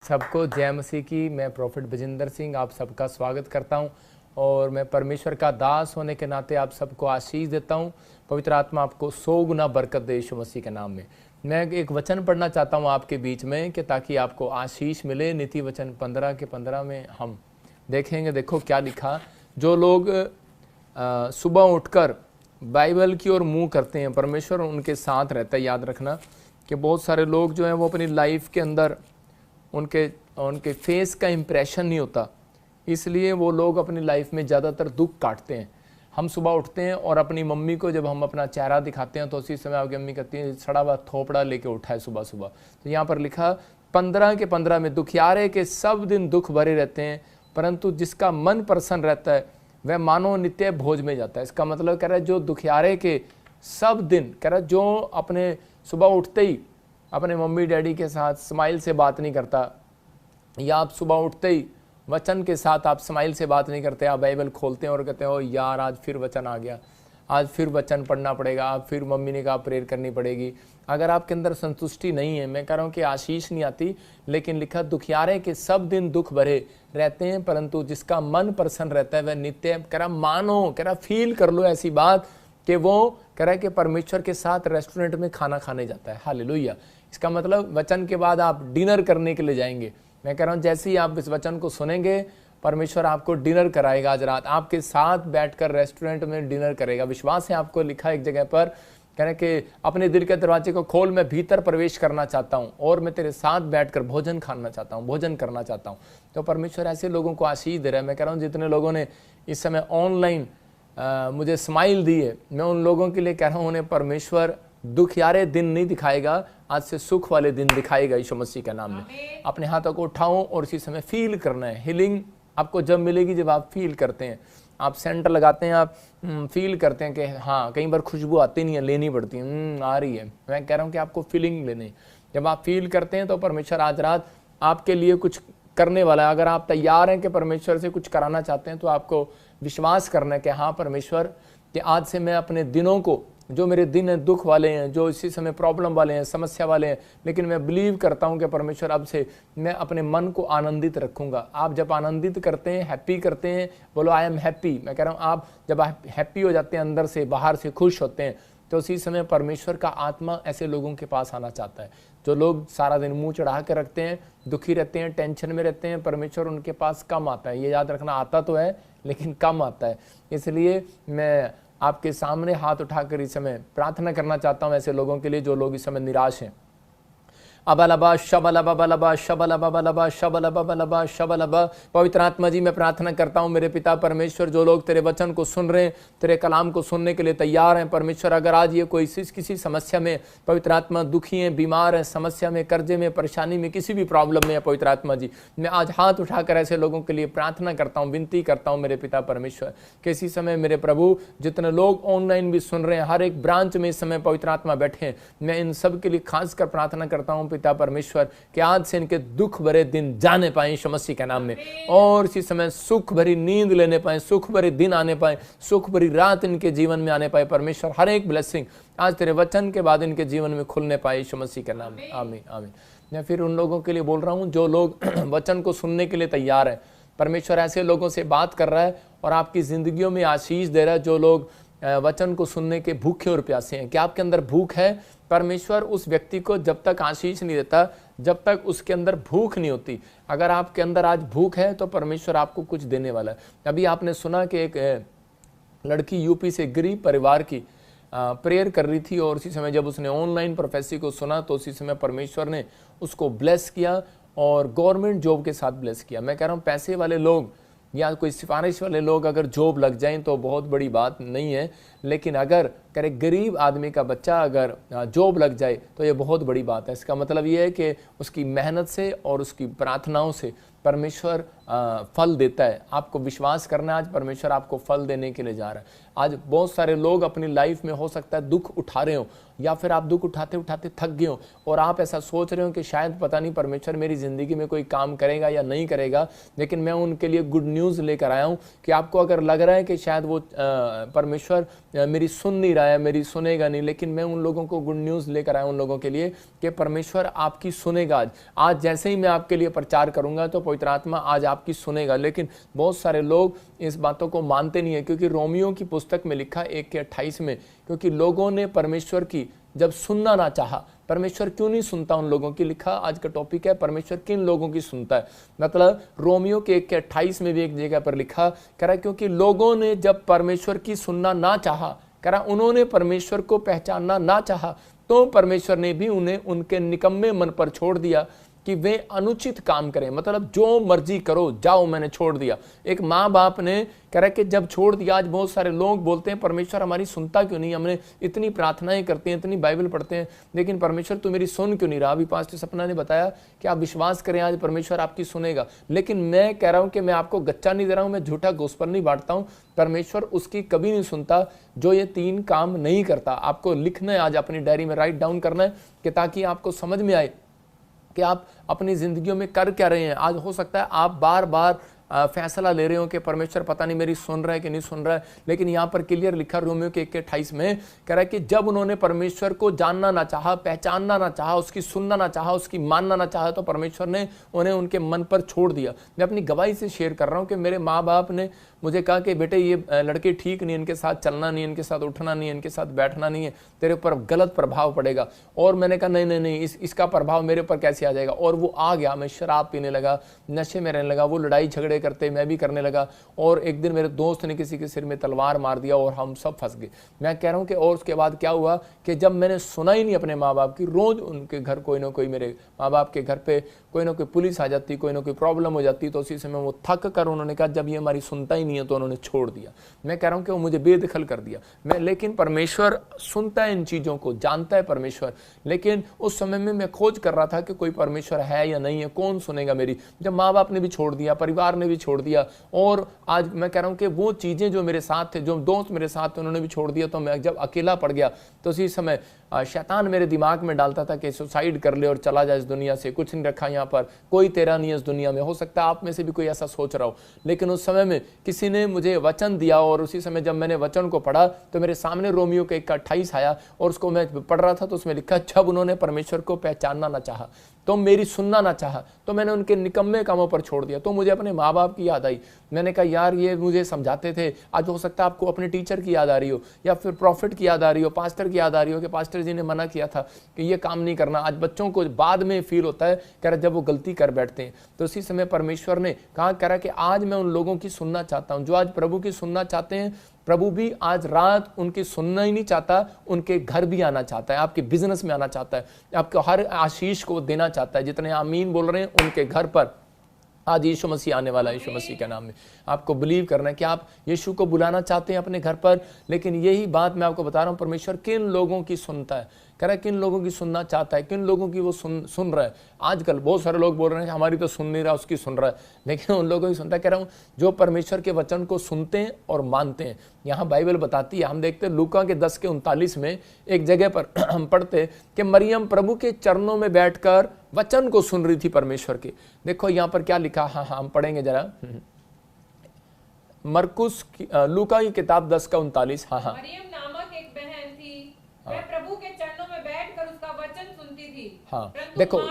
सबको जय मसीह की। मैं प्रॉफिट बजिंदर सिंह आप सबका स्वागत करता हूं और मैं परमेश्वर का दास होने के नाते आप सबको आशीष देता हूं। पवित्र आत्मा आपको 100 गुना बरकत दे यीशु मसीह के नाम में। मैं एक वचन पढ़ना चाहता हूं आपके बीच में कि ताकि आपको आशीष मिले। नीति वचन 15 के 15 में हम देखेंगे। देखो क्या लिखा। जो लोग सुबह उठकर बाइबल की ओर मुँह करते हैं, परमेश्वर उनके साथ रहता है। याद रखना कि बहुत सारे लोग जो हैं वो अपनी लाइफ के अंदर उनके फेस का इम्प्रेशन नहीं होता, इसलिए वो लोग अपनी लाइफ में ज़्यादातर दुख काटते हैं। हम सुबह उठते हैं और अपनी मम्मी को जब हम अपना चेहरा दिखाते हैं तो उसी समय आपकी मम्मी कहती है सड़ा हुआ थोपड़ा लेके उठा है सुबह सुबह। तो यहाँ पर लिखा 15 के 15 में, दुखियारे के सब दिन दुख भरे रहते हैं, परंतु जिसका मन प्रसन्न रहता है वह मानो नित्य भोज में जाता है। इसका मतलब कह रहा है जो दुखियारे के सब दिन, कह रहा है जो अपने सुबह उठते ही अपने मम्मी डैडी के साथ स्माइल से बात नहीं करता, या आप सुबह उठते ही वचन के साथ आप स्माइल से बात नहीं करते, आप बाइबल खोलते हैं और कहते हो यार आज फिर वचन आ गया, आज फिर वचन पढ़ना पड़ेगा, आज फिर मम्मी ने कहा प्रेयर करनी पड़ेगी। अगर आपके अंदर संतुष्टि नहीं है, मैं कह रहा हूँ कि आशीष नहीं आती, लेकिन लिखा दुखियारे के सब दिन दुख भरे रहते हैं, परंतु जिसका मन प्रसन्न रहता है वह नित्य, कह रहा मानो, कह रहा फील कर लो ऐसी बात कि वो कह रहा है कि परमेश्वर के साथ रेस्टोरेंट में खाना खाने जाता है। हालेलुया। इसका मतलब वचन के बाद आप डिनर करने के लिए जाएंगे। मैं कह रहा हूँ जैसे ही आप इस वचन को सुनेंगे परमेश्वर आपको डिनर कराएगा। आज रात आपके साथ बैठकर रेस्टोरेंट में डिनर करेगा। विश्वास है आपको। लिखा एक जगह पर, कह रहे कि अपने दिल के दरवाजे को खोल, मैं भीतर प्रवेश करना चाहता हूँ और मैं तेरे साथ बैठकर भोजन खाना चाहता हूँ, भोजन करना चाहता हूँ। तो परमेश्वर ऐसे लोगों को आशीष दे रहा है। मैं कह रहा हूँ जितने लोगों ने इस समय ऑनलाइन मुझे स्माइल दी है, मैं उन लोगों के लिए कह रहा हूँ उन्हें परमेश्वर दुखियारे दिन नहीं दिखाएगा, आज से सुख वाले दिन दिखाएगा यीशु मसीह के नाम में। अपने हाथों को उठाओ और इसी समय फील करना है। हीलिंग आपको जब मिलेगी जब आप फील करते हैं। आप सेंटर लगाते हैं, आप फील करते हैं कि हाँ, कई बार खुशबू आती नहीं है, लेनी पड़ती है, आ रही है। मैं कह रहा हूँ कि आपको फीलिंग लेनी। जब आप फील करते हैं तो परमेश्वर आज रात आपके लिए कुछ करने वाला है। अगर आप तैयार हैं कि परमेश्वर से कुछ कराना चाहते हैं तो आपको विश्वास करना है कि हाँ परमेश्वर, कि आज से मैं अपने दिनों को, जो मेरे दिन हैं दुख वाले हैं, जो इसी समय प्रॉब्लम वाले हैं, समस्या वाले हैं, लेकिन मैं बिलीव करता हूं कि परमेश्वर अब से मैं अपने मन को आनंदित रखूंगा। आप जब आनंदित करते हैं, हैप्पी करते हैं, बोलो आई एम हैप्पी। मैं कह रहा हूं आप जब हैप्पी हो जाते हैं, अंदर से बाहर से खुश होते हैं, तो उसी समय परमेश्वर का आत्मा ऐसे लोगों के पास आना चाहता है। जो लोग सारा दिन मुंह चढ़ा के रखते हैं, दुखी रहते हैं, टेंशन में रहते हैं, परमेश्वर उनके पास कम आता है। ये याद रखना, आता तो है लेकिन कम आता है। इसलिए मैं आपके सामने हाथ उठाकर इस समय प्रार्थना करना चाहता हूं ऐसे लोगों के लिए जो लोग इस समय निराश हैं। अबलबा शबलबा बलबा शबलबा बलबा शबलबा बलबा शबलबा। पवित्र आत्मा जी, मैं प्रार्थना करता हूं मेरे पिता परमेश्वर, जो लोग तेरे वचन को सुन रहे हैं, तेरे कलाम को सुनने के लिए तैयार हैं परमेश्वर, अगर आज ये कोई किसी समस्या में पवित्र आत्मा दुखी हैं, बीमार हैं, समस्या में, कर्जे में, परेशानी में, किसी भी प्रॉब्लम में है पवित्र आत्मा जी, मैं आज हाथ उठाकर ऐसे लोगों के लिए प्रार्थना करता हूँ, विनती करता हूँ मेरे पिता परमेश्वर कि इसी समय मेरे प्रभु जितने लोग ऑनलाइन भी सुन रहे हैं, हर एक ब्रांच में इस समय पवित्र आत्मा बैठे हैं, मैं इन सब के लिए खासकर प्रार्थना करता हूँ पिता परमेश्वर कि आज से इनके दुख भरे दिन जाने पाए यीशु मसीह के नाम में, और इसी समय सुख भरी नींद लेने पाए, सुख भरे दिन आने पाए, सुख भरी रात इनके जीवन में आने पाए परमेश्वर। हर एक ब्लेसिंग आज तेरे वचन के बाद इनके जीवन में खुलने पाए यीशु मसीह के नाम में। आमीन आमीन। मैं फिर उन लोगों के लिए बोल रहा हूं जो लोग वचन को सुनने के लिए तैयार हैं। परमेश्वर ऐसे लोगों से बात कर रहा है और आपकी जिंदगियों में आशीष दे रहा है। जो लोग वचन को सुनने के भूखे और प्यासे हैं, क्या आपके अंदर भूख है? परमेश्वर उस व्यक्ति को जब तक आशीष नहीं देता जब तक उसके अंदर भूख नहीं होती। अगर आपके अंदर आज भूख है तो परमेश्वर आपको कुछ देने वाला है। अभी आपने सुना कि एक लड़की यूपी से गरीब परिवार की प्रेयर कर रही थी, और उसी समय जब उसने ऑनलाइन प्रोफेसी को सुना तो उसी समय परमेश्वर ने उसको ब्लेस किया और गवर्नमेंट जॉब के साथ ब्लेस किया। मैं कह रहा हूँ पैसे वाले लोग या कोई सिफारिश वाले लोग अगर जॉब लग जाएं तो बहुत बड़ी बात नहीं है, लेकिन अगर करे गरीब आदमी का बच्चा अगर जॉब लग जाए तो ये बहुत बड़ी बात है। इसका मतलब ये है कि उसकी मेहनत से और उसकी प्रार्थनाओं से परमेश्वर फल देता है। आपको विश्वास करना है, आज परमेश्वर आपको फल देने के लिए जा रहा है। आज बहुत सारे लोग अपनी लाइफ में हो सकता है दुख उठा रहे हो, या फिर आप दुख उठाते उठाते थक गए हो और आप ऐसा सोच रहे हो कि शायद पता नहीं परमेश्वर मेरी ज़िंदगी में कोई काम करेगा या नहीं करेगा। लेकिन मैं उनके लिए गुड न्यूज़ लेकर आया हूँ कि आपको अगर लग रहा है कि शायद वो परमेश्वर मेरी सुन नहीं रहा है, मेरी सुनेगा नहीं, लेकिन मैं उन लोगों को गुड न्यूज़ लेकर आया उन लोगों के लिए कि परमेश्वर आपकी सुनेगा। आज जैसे ही मैं आपके लिए प्रचार करूंगा तो पवित्र आत्मा आज आपकी सुनेगा। लेकिन बहुत सारे लोग इस बातों को मानते नहीं है, क्योंकि रोमियो की पुस्तक में लिखा 1:28 में, क्योंकि लोगों ने परमेश्वर की जब सुनना ना चाहा। परमेश्वर क्यों नहीं सुनता उन लोगों की? लिखा आज का टॉपिक है परमेश्वर किन लोगों की सुनता है। मतलब रोमियो के 1:28 में भी एक जगह पर लिखा कह रहा, क्योंकि लोगों ने जब परमेश्वर की सुनना ना चाहा, कह रहा उन्होंने परमेश्वर को पहचानना ना चाहा, तो परमेश्वर ने भी उन्हें उनके निकम्मे मन पर छोड़ दिया कि वे अनुचित काम करें। मतलब जो मर्जी करो, जाओ, मैंने छोड़ दिया। एक माँ बाप ने कह रहा कि जब छोड़ दिया, आज बहुत सारे लोग बोलते हैं परमेश्वर हमारी सुनता क्यों नहीं, हमने इतनी प्रार्थनाएं करते हैं, इतनी बाइबल पढ़ते हैं, लेकिन परमेश्वर तो मेरी सुन क्यों नहीं रहा। अभी पास्टर सपना ने बताया कि आप विश्वास करें आज परमेश्वर आपकी सुनेगा। लेकिन मैं कह रहा हूं कि मैं आपको गच्चा नहीं दे रहा हूं, मैं झूठा गोस्पेल नहीं बांटता हूं। परमेश्वर उसकी कभी नहीं सुनता जो ये 3 काम नहीं करता। आपको लिखना है, आज अपनी डायरी में राइट डाउन करना है कि ताकि आपको समझ में आए कि आप अपनी जिंदगियों में कर क्या रहे हैं। आज हो सकता है आप बार बार फैसला ले रहे हो कि परमेश्वर पता नहीं मेरी सुन रहा है कि नहीं सुन रहा है, लेकिन यहाँ पर क्लियर लिखा रोमियो के 1:28 में कह रहा है कि जब उन्होंने परमेश्वर को जानना ना चाहा, पहचानना ना चाहा, उसकी सुनना ना चाहा, उसकी मानना ना चाहा, तो परमेश्वर ने उन्हें उनके मन पर छोड़ दिया। मैं अपनी गवाही से शेयर कर रहा हूँ कि मेरे माँ बाप ने मुझे कहा कि बेटे ये लड़के ठीक नहीं, इनके साथ चलना नहीं, इनके साथ उठना नहीं, इनके साथ बैठना नहीं है, तेरे ऊपर गलत प्रभाव पड़ेगा। और मैंने कहा नहीं नहीं नहीं, इसका प्रभाव मेरे ऊपर कैसे आ जाएगा। और वो आ गया, मैं शराब पीने लगा, नशे में रहने लगा, वो लड़ाई झगड़े करते, मैं भी करने लगा। और एक दिन मेरे दोस्त ने किसी के सिर में तलवार मार दिया और हम सब फंस गए। मैं कह रहा हूँ कि और उसके बाद क्या हुआ कि जब मैंने सुना ही नहीं अपने माँ बाप की, रोज उनके घर कोई ना कोई, मेरे माँ बाप के घर पे कोई ना कोई पुलिस आ जाती, कोई ना कोई प्रॉब्लम हो जाती, तो उसी समय वो थक कर उन्होंने कहा जब ये हमारी सुनता ही नहीं है तो उन्होंने छोड़ दिया। मैं कह रहा हूँ कि वो मुझे बेदखल कर दिया। मैं लेकिन परमेश्वर सुनता है इन चीज़ों को, जानता है परमेश्वर। लेकिन उस समय में मैं खोज कर रहा था कि कोई परमेश्वर है या नहीं है, कौन सुनेगा मेरी। जब माँ बाप ने भी छोड़ दिया, परिवार ने भी छोड़ दिया, और आज मैं कह रहा हूँ कि वो चीज़ें जो मेरे साथ थे, जो दोस्त मेरे साथ थे, उन्होंने भी छोड़ दिया, तो मैं जब अकेला पड़ गया तो उसी समय शैतान मेरे दिमाग में डालता था कि सुसाइड कर ले और चला जाए इस दुनिया से, कुछ नहीं रखा यहाँ पर, कोई तेरा नहीं है इस दुनिया में। हो सकता है आप में से भी कोई ऐसा सोच रहा हो। लेकिन उस समय में किसी ने मुझे वचन दिया, और उसी समय जब मैंने वचन को पढ़ा तो मेरे सामने रोमियो के 1:28 आया, और उसको मैं पढ़ रहा था तो उसमें लिखा जब उन्होंने परमेश्वर को पहचानना ना चाहा, तो मेरी सुनना ना चाहा, तो मैंने उनके निकम्मे कामों पर छोड़ दिया। तो मुझे अपने माँ बाप की याद आई। मैंने कहा यार ये मुझे समझाते थे। आज हो सकता है आपको अपने टीचर की याद आ रही हो, या फिर प्रॉफिट की याद आ रही हो, पास्टर की याद आ रही हो कि पास्टर जी ने मना किया था कि ये काम नहीं करना। आज बच्चों को बाद में फील होता है, कह रहा जब वो गलती कर बैठते हैं। तो उसी समय परमेश्वर ने कहा, कह रहा कि आज मैं उन लोगों की सुनना चाहता हूँ जो आज प्रभु की सुनना चाहते हैं। प्रभु भी आज रात उनकी सुनना ही नहीं चाहता, उनके घर भी आना चाहता है, आपके बिजनेस में आना चाहता है, आपको हर आशीष को देना चाहता है। जितने आमीन बोल रहे हैं उनके घर पर आज यीशु मसीह आने वाला है। यीशु मसीह के नाम में आपको बिलीव करना है कि आप यीशु को बुलाना चाहते हैं अपने घर पर। लेकिन यही बात मैं आपको बता रहा हूँ, परमेश्वर किन लोगों की सुनता है, कह रहा है किन लोगों की सुनना चाहता है, किन लोगों की वो सुन रहा है। आजकल बहुत सारे लोग बोल रहे हैं हमारी तो सुन नहीं रहा, उसकी सुन रहा है, लेकिन उन लोगों की सुनता है। कह रहा हूँ जो परमेश्वर के वचन को सुनते हैं और मानते हैं। यहाँ बाइबल बताती है, हम देखते हैं लूका के 10:39 में एक जगह पर हम पढ़ते कि मरियम प्रभु के चरणों में बैठकर वचन को सुन रही थी परमेश्वर के। देखो यहाँ पर क्या लिखा, हाँ हम पढ़ेंगे जरा। मरकुस लूका की किताब 10:39। हाँ मरियम नामक एक बहन थी, वह प्रभु के चरणों में बैठकर उसका वचन सुनती थी। हाँ परंतु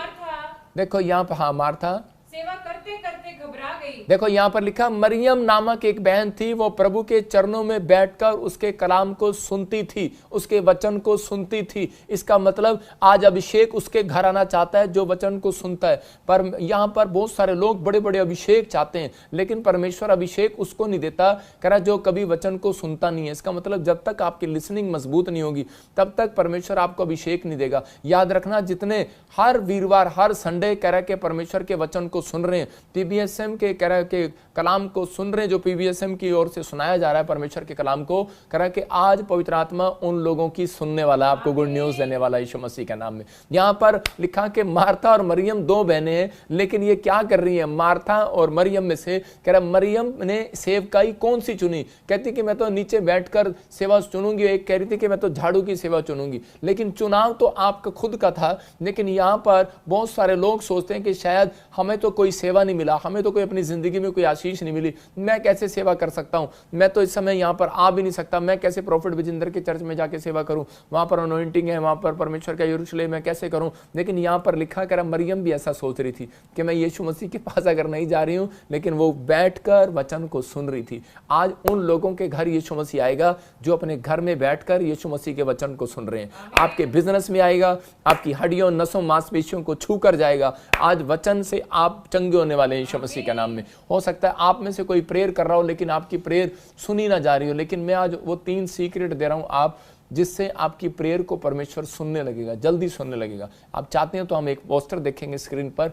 देखो यहाँ पर, हाँ मार्था सेवा करते करते घबरा गई। देखो यहाँ पर लिखा मरियम नामक एक बहन थी, वो प्रभु के चरणों में बैठकर उसके कलाम को सुनती थी, उसके वचन को सुनती थी। इसका मतलब आज अभिषेक उसके घर आना चाहता है जो वचन को सुनता है। पर यहाँ पर बहुत सारे लोग बड़े बड़े अभिषेक चाहते हैं, लेकिन परमेश्वर अभिषेक उसको नहीं देता, कह रहा जो कभी वचन को सुनता नहीं है। इसका मतलब जब तक आपकी लिसनिंग मजबूत नहीं होगी तब तक परमेश्वर आपको अभिषेक नहीं देगा। याद रखना, जितने हर वीरवार हर संडे कह रहा के परमेश्वर के वचन को सुन रहे हैं, पीबीएसएम के कह रहा के कलाम को सुन रहे हैं, जो पीबीएसएम की ओर से सुनाया जा रहा है परमेश्वर के कलाम को, कह रहा कि आज पवित्र आत्मा उन लोगों की सुनने वाला, आपको गुड न्यूज देने वाला यीशु मसीह के नाम में। यहाँ पर लिखा कि मार्था और मरियम 2 बहनें हैं, लेकिन ये क्या कर रही है, मार्था और मरियम में से कह रहा मरियम ने सेवकाई कौन सी चुनी। कहती कि मैं तो नीचे बैठकर सेवा चुनूंगी, एक कह रही थी कि मैं तो झाड़ू की सेवा चुनूंगी। लेकिन चुनाव तो आपका खुद का था। लेकिन यहाँ पर बहुत सारे लोग सोचते हैं कि शायद हमें तो कोई सेवा नहीं मिला, हमें तो कोई अपनी जिंदगी में कोई आशीष नहीं मिली, मैं कैसे सेवा कर सकता हूं, मैं तो इस समय यहां पर आ भी नहीं सकता, मैं कैसे प्रॉफिट बजिंदर के चर्च में जाके सेवा करूं, वहां पर अनॉइंटिंग है, वहां पर परमेश्वर का यरूशलेम है, कैसे करूं। लेकिन यहां पर लिखा कर मरियम भी ऐसा सोच रही थी कि मैं यीशु मसीह के पास अगर नहीं जा रही हूं, लेकिन वो बैठकर वचन को सुन रही थी। आज उन लोगों के घर यीशु मसीह आएगा जो अपने घर में बैठकर यीशु मसीह के वचन को सुन रहे हैं। आपके बिजनेस में आएगा, आपकी हड्डियों, नसों, मांसपेशियों को छू कर जाएगा। आज वचन से आप चंगे होने वाले हैं यीशु मसीह के नाम में। हो सकता है आप में से कोई प्रेयर कर रहा हो लेकिन आपकी प्रेयर सुनी ना जा रही हो, लेकिन मैं आज वो 3 सीक्रेट दे रहा हूं आप, जिससे आपकी प्रेयर को परमेश्वर सुनने लगेगा, जल्दी सुनने लगेगा। आप चाहते हैं तो हम एक पोस्टर देखेंगे स्क्रीन पर,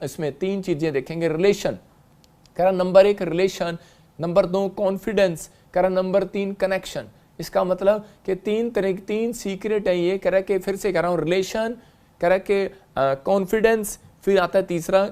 इसमें 3 चीजें देखेंगे। रिलेशन करा नंबर 1, रिलेशन, नंबर 2 कॉन्फिडेंस, करा नंबर 3 कनेक्शन। इसका मतलब कि 3 तरह की 3 सीक्रेट है ये। कह रहा कि फिर से कह रहा हूं, रिलेशन, कह रहा कि कॉन्फिडेंस, फिर आता है तीसरा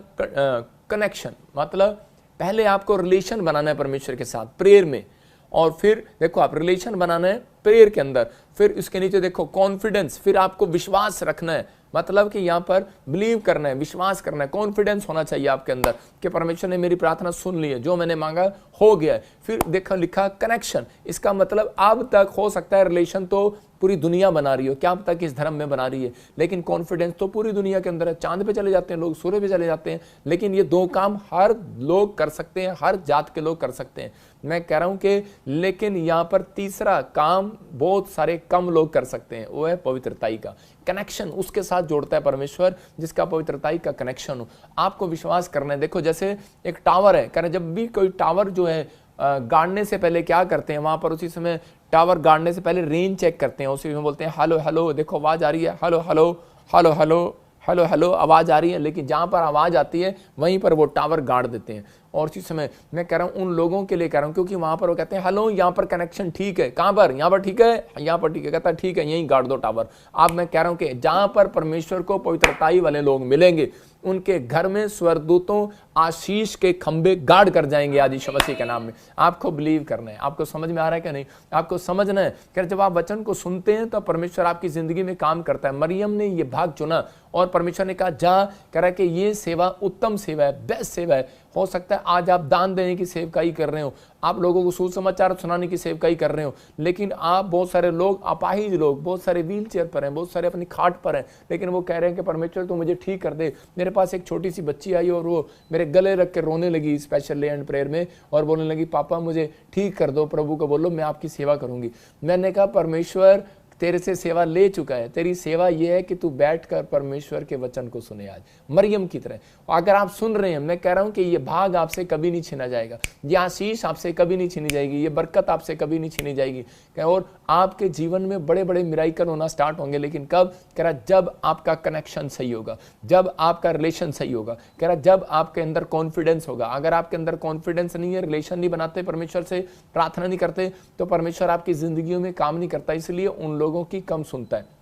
कनेक्शन। मतलब पहले आपको रिलेशन बनाना है परमेश्वर के साथ प्रेयर में, और फिर देखो आप रिलेशन बनाना है प्रेयर के अंदर, फिर इसके नीचे देखो कॉन्फिडेंस, फिर आपको विश्वास रखना है, मतलब कि यहाँ पर बिलीव करना है, विश्वास करना है, कॉन्फिडेंस होना चाहिए आपके अंदर कि परमेश्वर ने मेरी प्रार्थना सुन ली है, जो मैंने मांगा हो गया है। फिर देखो लिखा कनेक्शन, इसका मतलब अब तक हो सकता है रिलेशन तो पूरी दुनिया बना रही हो, क्या अब तक इस धर्म में बना रही है, लेकिन कॉन्फिडेंस तो पूरी दुनिया के अंदर है। चांद पे चले जाते हैं लोग, सूर्य पे चले जाते हैं, लेकिन ये 2 काम हर लोग कर सकते हैं, हर जात के लोग कर सकते हैं। मैं कह रहा हूं कि लेकिन यहां पर तीसरा काम बहुत सारे कम लोग कर सकते हैं, वो है पवित्रताई का कनेक्शन। उसके साथ जोड़ता है परमेश्वर जिसका पवित्रताई का कनेक्शन हो। आपको विश्वास करना है। देखो जैसे एक टावर है, कह रहे जब भी कोई टावर जो है गाड़ने से पहले क्या करते हैं, वहां पर उसी समय टावर गाड़ने से पहले रेंज चेक करते हैं, उसी में बोलते हैं हेलो हेलो, देखो आवाज आ रही है, hello hello hello hello hello hello, आवाज आ रही है। लेकिन जहां पर आवाज आती है वहीं पर वो टावर गाड़ देते हैं। और उसी समय मैं कह रहा हूं उन लोगों के लिए कह रहा हूं, क्योंकि वहां पर वो कहते हैं हेलो, यहाँ पर कनेक्शन ठीक है, कहां पर, यहाँ पर ठीक है, यहाँ पर ठीक है, कहता है ठीक है यहीं गाड़ दो टावर। अब मैं कह रहा हूं कि जहां पर परमेश्वर को पवित्रताई वाले लोग मिलेंगे, उनके घर में स्वर्गदूतों आशीष के खंबे गाड़ कर जाएंगे आज यीशु मसीह के नाम में। आपको बिलीव करना है। आपको समझ में आ रहा है कि नहीं? आपको समझना है कि जब आप वचन को सुनते हैं तो परमेश्वर आपकी जिंदगी में काम करता है। मरियम ने ये भाग चुना और परमेश्वर ने कहा जा, कह रहा कि ये सेवा उत्तम सेवा है, बेस्ट सेवा है। हो सकता है आज आप दान देने की सेवकाई कर रहे हो, आप लोगों को सुसमाचार सुनाने की सेवकाई कर रहे हो, लेकिन आप बहुत सारे लोग अपाहिज लोग, बहुत सारे व्हील चेयर पर हैं, बहुत सारे अपनी खाट पर हैं, लेकिन वो कह रहे हैं कि परमेश्वर तू मुझे ठीक कर दे। मेरे पास एक छोटी सी बच्ची आई और वो मेरे गले रख के रोने लगी स्पेशल डे एंड प्रेयर में और बोलने लगी पापा मुझे ठीक कर दो, प्रभु को बोलो मैं आपकी सेवा करूंगी। मैंने कहा परमेश्वर तेरे से सेवा ले चुका है, तेरी सेवा ये है कि तू बैठकर परमेश्वर के वचन को सुने आज मरियम की तरह। अगर आप सुन रहे हैं, मैं कह रहा हूं कि ये भाग आपसे कभी नहीं छीना जाएगा, ये आशीष आपसे कभी नहीं छीनी जाएगी, ये बरकत आपसे कभी नहीं छीनी जाएगी। और आपके जीवन में बड़े बड़े मिराइकल होना स्टार्ट होंगे, लेकिन कब? कह रहा जब आपका कनेक्शन सही होगा, जब आपका रिलेशन सही होगा, कह रहा जब आपके अंदर कॉन्फिडेंस होगा। अगर आपके अंदर कॉन्फिडेंस नहीं है, रिलेशन नहीं बनाते, परमेश्वर से प्रार्थना नहीं करते, तो परमेश्वर आपकी जिंदगियों में काम नहीं करता। इसलिए उन लोगों की कम सुनता है।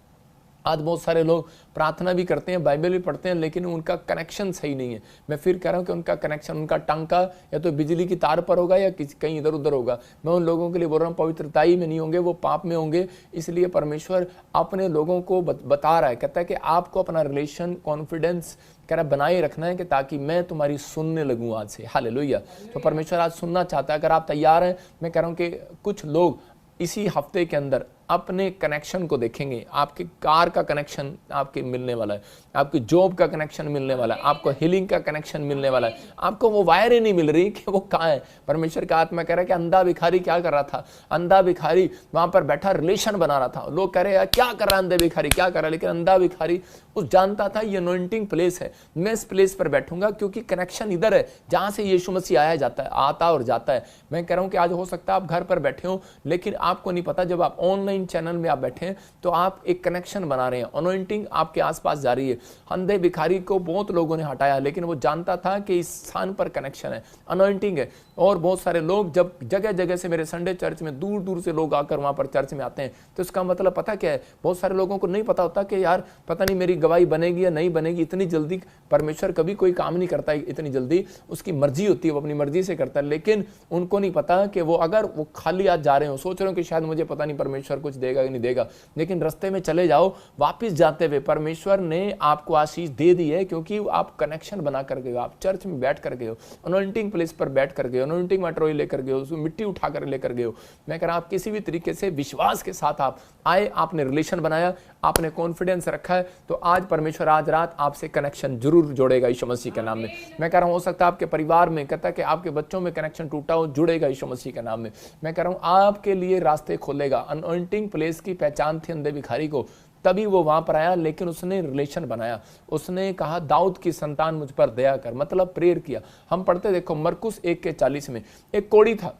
आज बहुत सारे लोग प्रार्थना भी करते हैं, बाइबल भी पढ़ते हैं, लेकिन उनका कनेक्शन सही नहीं है। मैं फिर कह रहा हूं कि उनका कनेक्शन, उनका टांका या तो बिजली की तार पर होगा या कहीं इधर उधर होगा। मैं उन लोगों के लिए बोल रहा हूं पवित्रताई में नहीं होंगे, वो पाप में होंगे। इसलिए परमेश्वर अपने लोगों को बता रहा है, कहता है कि आपको अपना रिलेशन, कॉन्फिडेंस कह रहा बनाए रखना है कि ताकि मैं तुम्हारी सुनने लगूं आज से। हालेलुया। तो परमेश्वर आज सुनना चाहता है। अगर आप तैयार हैं, मैं कह रहा हूं कि कुछ लोग इसी हफ्ते के अंदर अपने कनेक्शन को देखेंगे। आपके कार का कनेक्शन आपके मिलने वाला है, आपकी जॉब का कनेक्शन मिलने वाला है, आपको हीलिंग का कनेक्शन मिलने वाला है। आपको वो वायर ही नहीं मिल रही कि वो कहाँ है। परमेश्वर का आत्मा कह रहा है कि अंधा भिखारी क्या कर रहा था? अंधा भिखारी वहां पर बैठा रिलेशन बना रहा था। लोग कह रहे हैं क्या कर रहा है अंधे भिखारी, क्या कर रहा है, लेकिन अंधा भिखारी उस जानता था ये अनॉइंटिंग प्लेस है, मैं इस प्लेस पर बैठूंगा क्योंकि कनेक्शन इधर है जहां से यीशु मसीह आया जाता है, आता और जाता है। मैं कह रहा हूं कि आज हो सकता है आप घर पर बैठे हो, लेकिन आपको नहीं पता, जब आप ऑनलाइन चैनल में आप बैठे हैं तो आप एक कनेक्शन बना रहे हैं, अनॉइंटिंग आपके आसपास जा रही है। अंधे भिखारी को बहुत लोगों ने हटाया, लेकिन वो जानता था कि इस स्थान पर कनेक्शन है, अनॉइंटिंग है। और बहुत सारे लोग जब जगह जगह से मेरे संडे चर्च में दूर दूर से लोग आकर वहां पर चर्च में आते हैं, तो इसका मतलब पता क्या है? बहुत सारे लोगों को नहीं पता होता कि यार पता नहीं मेरी गवाही बनेगी या नहीं बनेगी। इतनी जल्दी परमेश्वर कभी कोई काम नहीं करता है, इतनी जल्दी उसकी मर्जी होती है, वो अपनी मर्जी से करता है। लेकिन उनको नहीं पता कि वो अगर वो खाली आज जा रहे हो, सोच रहे हो कि शायद मुझे पता नहीं परमेश्वर कुछ देगा कि नहीं देगा, लेकिन रास्ते में चले जाओ, वापस जाते हुए परमेश्वर ने आपको आशीष दे दी है, क्योंकि आप कनेक्शन बना कर गए हो, आप चर्च में बैठ कर गए हो, अनॉइंटिंग प्लेस पर बैठ कर गए हो, अनॉइंटिंग मटेरियल लेकर गए हो, उसमें मिट्टी उठा कर लेकर गए हो। मैं कह रहा आप किसी भी तरीके से विश्वास के साथ आप आए, आपने रिलेशन बनाया, आपने कॉन्फिडेंस रखा है, तो आज परमेश्वर आज रात आपसे कनेक्शन जरूर जोड़ेगा यीशु मसीह के नाम में। मैं कह रहा हूं हो सकता है आपके परिवार में, कहता है कि आपके बच्चों में कनेक्शन टूटा हो, जुड़ेगा यीशु मसीह के नाम में। मैं कह रहा हूं आपके लिए रास्ते खोलेगा। अनॉइंटिंग प्लेस की पहचान थी अंधे भिखारी को, तभी वो वहां पर आया, लेकिन उसने रिलेशन बनाया। उसने कहा दाऊद की संतान मुझ पर दया कर, मतलब प्रेयर किया। हम पढ़ते देखो मरकुस 1:40 में, एक कोढ़ी था,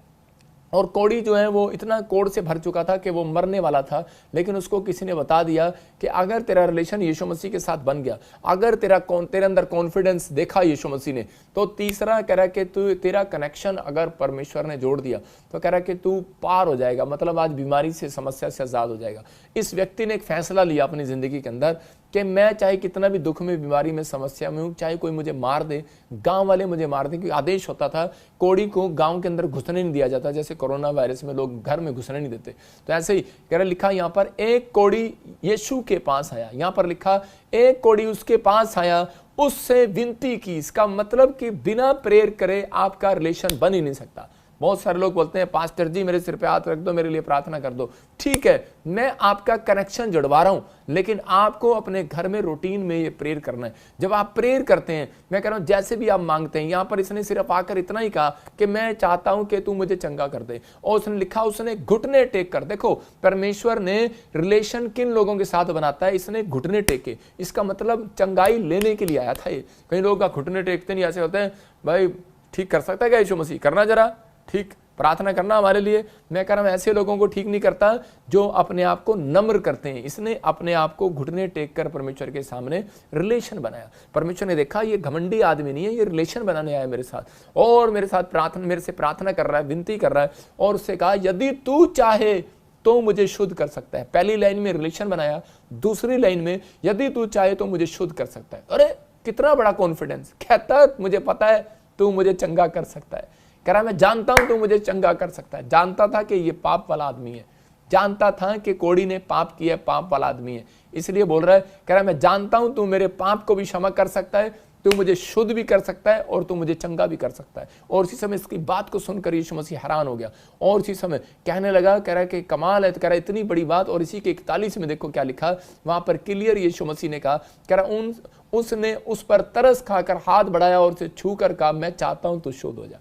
और कोढ़ी जो है वो इतना कोढ़ से भर चुका था कि वो मरने वाला था, लेकिन उसको किसी ने बता दिया कि अगर तेरा रिलेशन यीशु मसीह के साथ बन गया, अगर तेरे अंदर कॉन्फिडेंस देखा यीशु मसीह ने, तो तीसरा कह रहा कि तू तेरा कनेक्शन अगर परमेश्वर ने जोड़ दिया तो कह रहा कि तू पार हो जाएगा, मतलब आज बीमारी से, समस्या से आजाद हो जाएगा। इस व्यक्ति ने एक फैसला लिया अपनी जिंदगी के अंदर कि मैं चाहे कितना भी दुख में, बीमारी में, समस्या में हूं, चाहे कोई मुझे मार दे, गांव वाले मुझे मार दें, क्योंकि आदेश होता था कोढ़ी को गांव के अंदर घुसने नहीं दिया जाता, जैसे कोरोना वायरस में लोग घर में घुसने नहीं देते। तो ऐसे ही कह रहा, लिखा यहां पर एक कोढ़ी यीशु के पास आया, यहां पर लिखा एक कोढ़ी उसके पास आया, उससे विनती की। इसका मतलब कि बिना प्रेयर करे आपका रिलेशन बन ही नहीं सकता। बहुत सारे लोग बोलते हैं पास्टर जी मेरे सिर पे हाथ रख दो, मेरे लिए प्रार्थना कर दो। ठीक है, मैं आपका कनेक्शन जुड़वा रहा हूं, लेकिन आपको अपने घर में रूटीन में ये प्रेयर करना है। जब आप प्रेयर करते हैं, मैं कह रहा हूं जैसे भी आप मांगते हैं, यहां पर इसने सिर्फ आकर इतना ही कहा कि मैं चाहता हूं कि तू मुझे चंगा कर दे, और उसने लिखा उसने घुटने टेक कर। देखो परमेश्वर ने रिलेशन किन लोगों के साथ बनाता है, इसने घुटने टेके, इसका मतलब चंगाई लेने के लिए आया था ये। कई लोग का घुटने टेकते नहीं, ऐसे होते हैं भाई ठीक कर सकता है क्या यीशु मसीह, करना जरा ठीक, प्रार्थना करना हमारे लिए। मैं कह रहा हूं ऐसे लोगों को ठीक नहीं करता जो अपने आप को नम्र करते हैं। इसने अपने आप को घुटने टेक कर परमेश्वर के सामने रिलेशन बनाया। परमेश्वर ने देखा ये घमंडी आदमी नहीं है, ये रिलेशन बनाने आया मेरे साथ, और मेरे साथ प्रार्थना, मेरे से प्रार्थना कर रहा है, विनती कर रहा है, और उससे कहा यदि तू चाहे तो मुझे शुद्ध कर सकता है। पहली लाइन में रिलेशन बनाया, दूसरी लाइन में यदि तू चाहे तो मुझे शुद्ध कर सकता है। अरे कितना बड़ा कॉन्फिडेंस, कहता मुझे पता है तू मुझे चंगा कर सकता है। कह रहा मैं जानता हूं तू मुझे चंगा कर सकता है। जानता था कि ये पाप वाला आदमी है, जानता था कि कोढ़ी ने पाप किया, पाप वाला आदमी है, इसलिए बोल रहा है, कह रहा मैं जानता हूं तू मेरे पाप को भी क्षमा कर सकता है, तू मुझे शुद्ध भी कर सकता है, और तू मुझे चंगा भी कर सकता है। और उसी समय इसकी बात को सुनकर यीशु मसीह हैरान हो गया, और उसी समय कहने लगा, कह रहा है कि कमाल है, तो कह रहा है इतनी बड़ी बात। और इसी के 41 में देखो क्या लिखा, वहां पर क्लियर यीशु मसीह ने कहा, कह रहा उसने उस पर तरस खाकर हाथ बढ़ाया और उसे छू कर कहा मैं चाहता हूं तू शुद्ध हो जा।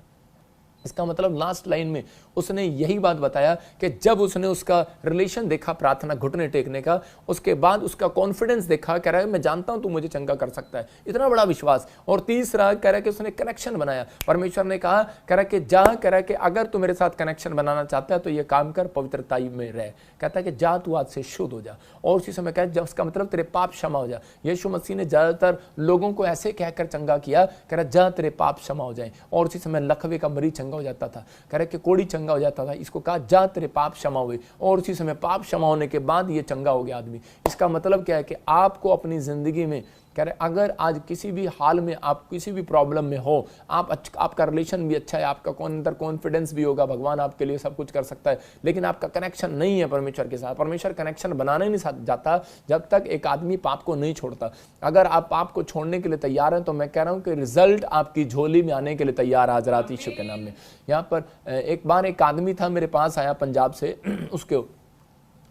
इसका मतलब लास्ट लाइन में उसने यही बात बताया कि जब उसने उसका रिलेशन देखा, प्रार्थना घुटने टेकने का, उसके बाद उसका कॉन्फिडेंस देखा, कह रहा है मैं जानता हूं तू मुझे चंगा कर सकता है, इतना बड़ा विश्वास। और तीसरा कह रहा है कि उसने कनेक्शन बनाया। परमेश्वर ने कहा, कह रहा है कि जा, कह रहा है कि अगर तू मेरे साथ कनेक्शन बनाना चाहता है तो ये काम कर, पवित्रता में रह। कहता है कि जा तू आज से शुद्ध हो जा। और उसी समय कह, उसका मतलब तेरे पाप क्षमा हो जा। यीशु मसीह ने ज्यादातर लोगों को ऐसे कहकर चंगा किया, कह रहा जा तेरे पाप क्षमा हो जाए। और उसी समय लकवे का मरीज चंगा हो जाता था, कह रहे कि कोढ़ी चंगा हो जाता था। इसको कहा जा तेरे पाप क्षमा हुए, और उसी समय पाप क्षमा होने के बाद ये चंगा हो गया आदमी। इसका मतलब क्या है कि आपको अपनी जिंदगी में, कह रहे अगर आज किसी भी हाल में आप किसी भी प्रॉब्लम में हो, आपका रिलेशन भी अच्छा है, आपका अंदर कॉन्फिडेंस भी होगा, भगवान आपके लिए सब कुछ कर सकता है, लेकिन आपका कनेक्शन नहीं है परमेश्वर के साथ। परमेश्वर कनेक्शन बनाने नहीं जाता जब तक एक आदमी पाप को नहीं छोड़ता। अगर आप पाप को छोड़ने के लिए तैयार हैं तो मैं कह रहा हूं कि रिजल्ट आपकी झोली में आने के लिए तैयार आज रात यीशु के नाम में। यहाँ पर एक बार एक आदमी था मेरे पास आया पंजाब से, उसके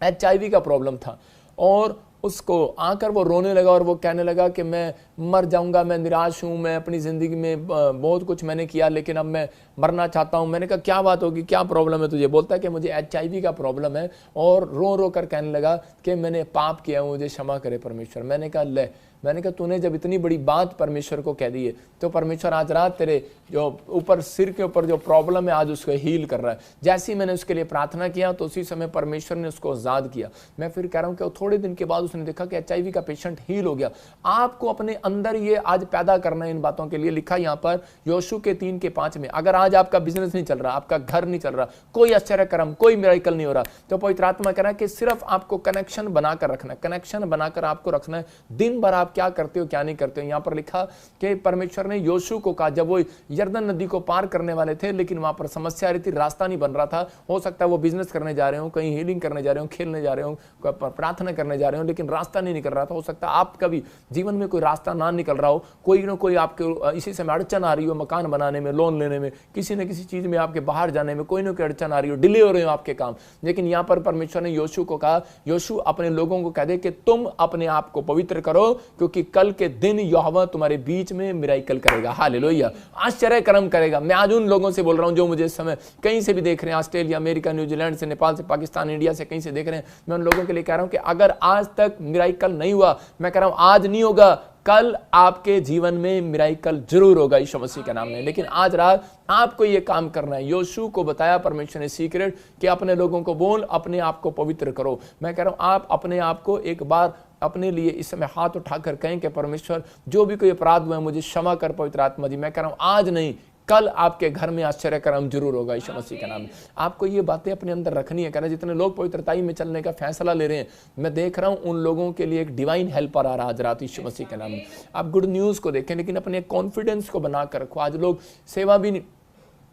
HIV का प्रॉब्लम था, और उसको आकर वो रोने लगा और वो कहने लगा कि मैं मर जाऊंगा, मैं निराश हूं, मैं अपनी ज़िंदगी में बहुत कुछ मैंने किया लेकिन अब मैं मरना चाहता हूं। मैंने कहा क्या बात होगी, क्या प्रॉब्लम है तुझे? बोलता है कि मुझे HIV का प्रॉब्लम है, और रो रो कर कहने लगा कि मैंने पाप किया, मुझे क्षमा करे परमेश्वर। मैंने कहा तूने जब इतनी बड़ी बात परमेश्वर को कह दी है तो परमेश्वर आज रात तेरे जो ऊपर सिर के ऊपर जो प्रॉब्लम है आज उसको हील कर रहा है। जैसे ही मैंने उसके लिए प्रार्थना किया तो उसी समय परमेश्वर ने उसको आज़ाद किया। मैं फिर कह रहा हूँ कि थोड़े दिन के बाद उसने देखा कि HIV का पेशेंट हील हो गया। आपको अपने अंदर ये आज पैदा करना है इन बातों के लिए। लिखा यहाँ पर योशू के 3:5 में, अगर आज आपका बिजनेस नहीं चल रहा, आपका घर नहीं चल रहा, कोई आश्चर्य कर्म, कोई मिरेकल नहीं हो रहा, तो पवित्र आत्मा कह रहा है कि सिर्फ आपको कनेक्शन बनाकर रखना है, कनेक्शन बनाकर आपको रखना है। दिन भर आप क्या करते हो क्या नहीं करते हो। यहाँ पर लिखा कि परमेश्वर ने योशू को कहा, जब वो यरदन नदी को पार करने वाले थे, लेकिन वहां पर समस्या आ रही थी, रास्ता नहीं बन रहा था। हो सकता है वो बिजनेस करने जा रहे हो, कहीं हीलिंग करने जा रहे हो, खेलने जा रहे हो, प्रार्थना करने जा रहे हो, लेकिन रास्ता नहीं निकल रहा था। हो सकता है आपका भी जीवन में कोई रास्ता ना निकल रहा हो, कोई ना कोई आपके इसी समय अड़चन आ रही हो, मकान बनाने में, लोन लेने में, किसी न किसी चीज में आपके बाहर जाने में कोई ना कोई अड़चन आ रही हो, डिले हो रहे हो आपके काम। लेकिन यहाँ पर परमेश्वर ने योशू को कहा, योशू अपने लोगों को कह दे कि तुम अपने आप को पवित्र करो, क्योंकि कल के दिन यहोवा तुम्हारे बीच में मिराकल करेगा। हालेलुया, आश्चर्य कर्म करेगा। मैं आज उन लोगों से बोल रहा हूं जो मुझे इस समय कहीं से भी देख रहे हैं, ऑस्ट्रेलिया, अमेरिका, न्यूजीलैंड से, नेपाल से, पाकिस्तान, इंडिया से, कहीं से देख रहे हैं। मैं उन लोगों के लिए कह रहा हूं कि अगर आज तक मिराकल नहीं हुआ, मैं कह रहा हूं आज नहीं होगा, कल आपके जीवन में मिराकल जरूर होगा यीशु मसीह के नाम में। लेकिन आज रात आपको यह काम करना है। योशू को बताया परमेश्वर ने सीक्रेट कि अपने लोगों को बोल, अपने आप को पवित्र करो। मैं कह रहा हूं आप अपने आप को एक बार अपने लिए इस समय हाथ उठाकर कहें कि परमेश्वर जो भी कोई अपराध हुआ है मुझे क्षमा कर पवित्र आत्मा जी। मैं कह रहा हूं आज नहीं, कल आपके घर में आश्चर्य कर्म जरूर होगा यीशु मसीह के नाम में। आपको ये बातें अपने अंदर रखनी है। कहना जितने लोग पवित्रताई में चलने का फैसला ले रहे हैं, मैं देख रहा हूं उन लोगों के लिए एक डिवाइन हेल्पर आ रहा है आज रात यीशु मसीह के नाम में। आप गुड न्यूज को देखें, लेकिन अपने कॉन्फिडेंस को बनाकर रखो। आज लोग